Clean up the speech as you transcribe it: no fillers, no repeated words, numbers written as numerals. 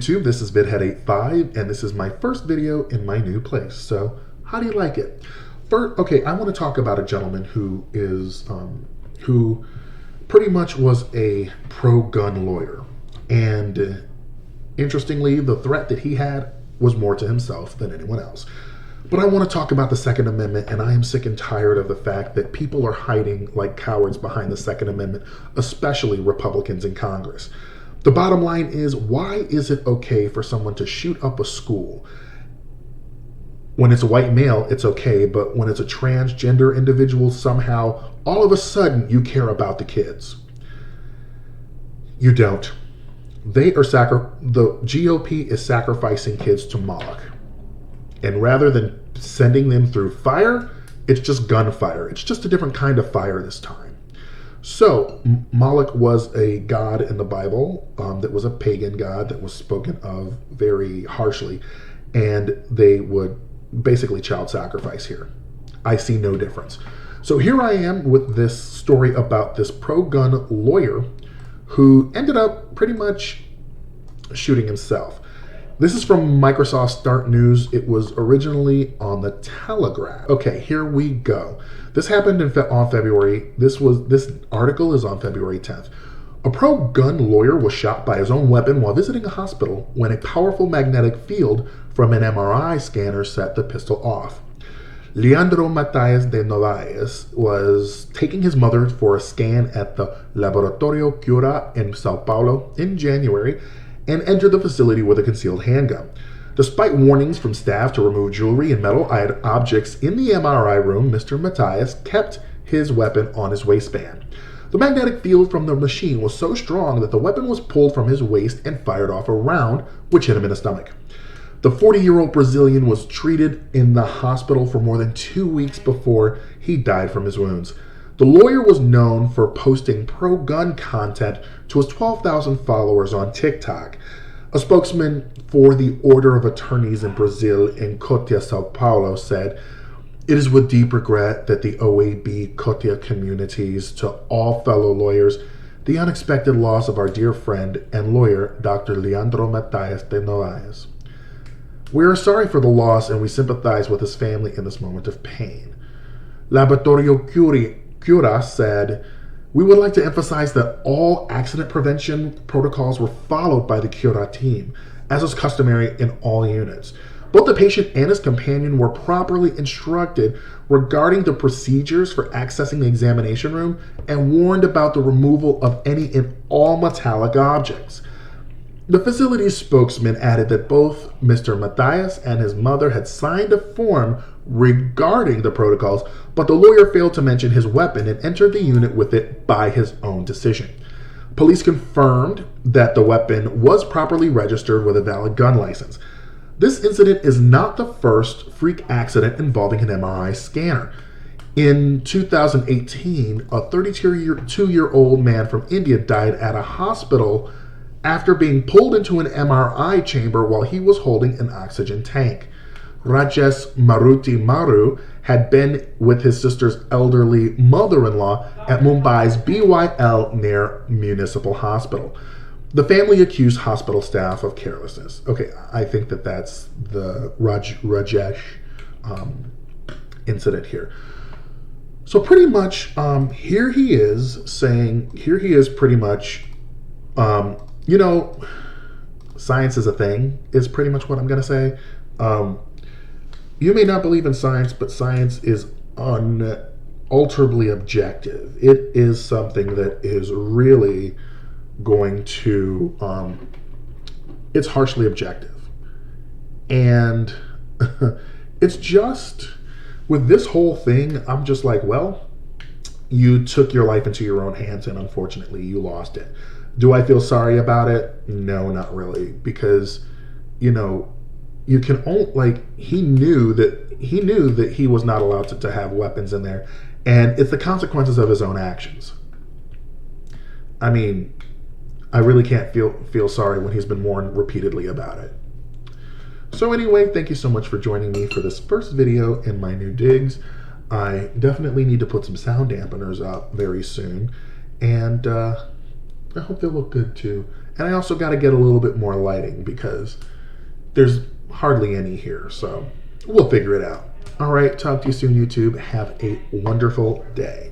YouTube, this is VidHead85, and this is my first video in my new place. So, how do you like it? First, okay, I want to talk about a gentleman who pretty much was a pro-gun lawyer. And interestingly, the threat that he had was more to himself than anyone else. But I want to talk about the Second Amendment, and I am sick and tired of the fact that people are hiding like cowards behind the Second Amendment, especially Republicans in Congress. The bottom line is, why is it okay for someone to shoot up a school? When it's a white male, it's okay, but when it's a transgender individual, somehow, all of a sudden, you care about the kids. You don't. The GOP is sacrificing kids to Moloch. And rather than sending them through fire, it's just gunfire. It's just a different kind of fire this time. So, Moloch was a god in the Bible that was a pagan god that was spoken of very harshly. And they would basically child sacrifice here. I see no difference. So here I am with this story about this pro-gun lawyer who ended up pretty much shooting himself. This is from Microsoft Start News. It was originally on the Telegraph. Okay, here we go. This happened on February. This article is on February 10th. A pro-gun lawyer was shot by his own weapon while visiting a hospital when a powerful magnetic field from an MRI scanner set the pistol off. Leandro Mathias de Novaes was taking his mother for a scan at the Laboratorio Cura in Sao Paulo in January and entered the facility with a concealed handgun. Despite warnings from staff to remove jewelry and metal objects in the MRI room, Mr. Mathias kept his weapon on his waistband. The magnetic field from the machine was so strong that the weapon was pulled from his waist and fired off a round, which hit him in the stomach. The 40-year-old Brazilian was treated in the hospital for more than 2 weeks before he died from his wounds. The lawyer was known for posting pro-gun content to his 12,000 followers on TikTok. A spokesman for the Order of Attorneys in Brazil in Cotia, Sao Paulo said, "It is with deep regret that the OAB Cotia communities to all fellow lawyers the unexpected loss of our dear friend and lawyer, Dr. Leandro Mathias de Novaes. We are sorry for the loss and we sympathize with his family in this moment of pain." Laboratorio Cura said, "We would like to emphasize that all accident prevention protocols were followed by the Cura team, as is customary in all units. Both the patient and his companion were properly instructed regarding the procedures for accessing the examination room and warned about the removal of any and all metallic objects." The facility's spokesman added that both Mr. Mathias and his mother had signed a form regarding the protocols, but the lawyer failed to mention his weapon and entered the unit with it by his own decision. Police confirmed that the weapon was properly registered with a valid gun license. This incident is not the first freak accident involving an MRI scanner. In 2018, a 32-year-old man from India died at a hospital after being pulled into an MRI chamber while he was holding an oxygen tank. Rajesh Maruti Maru had been with his sister's elderly mother-in-law at Mumbai's BYL near Municipal Hospital. The family accused hospital staff of carelessness. Okay, I think that's the Rajesh incident here. So pretty much, here he is pretty much, science is a thing, is pretty much what I'm going to say. You may not believe in science, but science is unalterably objective. It is something that is really going to, it's harshly objective. And it's just, with this whole thing, I'm just like, well, you took your life into your own hands and unfortunately you lost it. Do I feel sorry about it? No, not really. Because, you can only, he knew that he was not allowed to have weapons in there. And it's the consequences of his own actions. I mean, I really can't feel sorry when he's been warned repeatedly about it. So anyway, thank you so much for joining me for this first video in my new digs. I definitely need to put some sound dampeners up very soon. And I hope they look good too. And I also got to get a little bit more lighting because there's hardly any here. So we'll figure it out. All right, talk to you soon, YouTube. Have a wonderful day.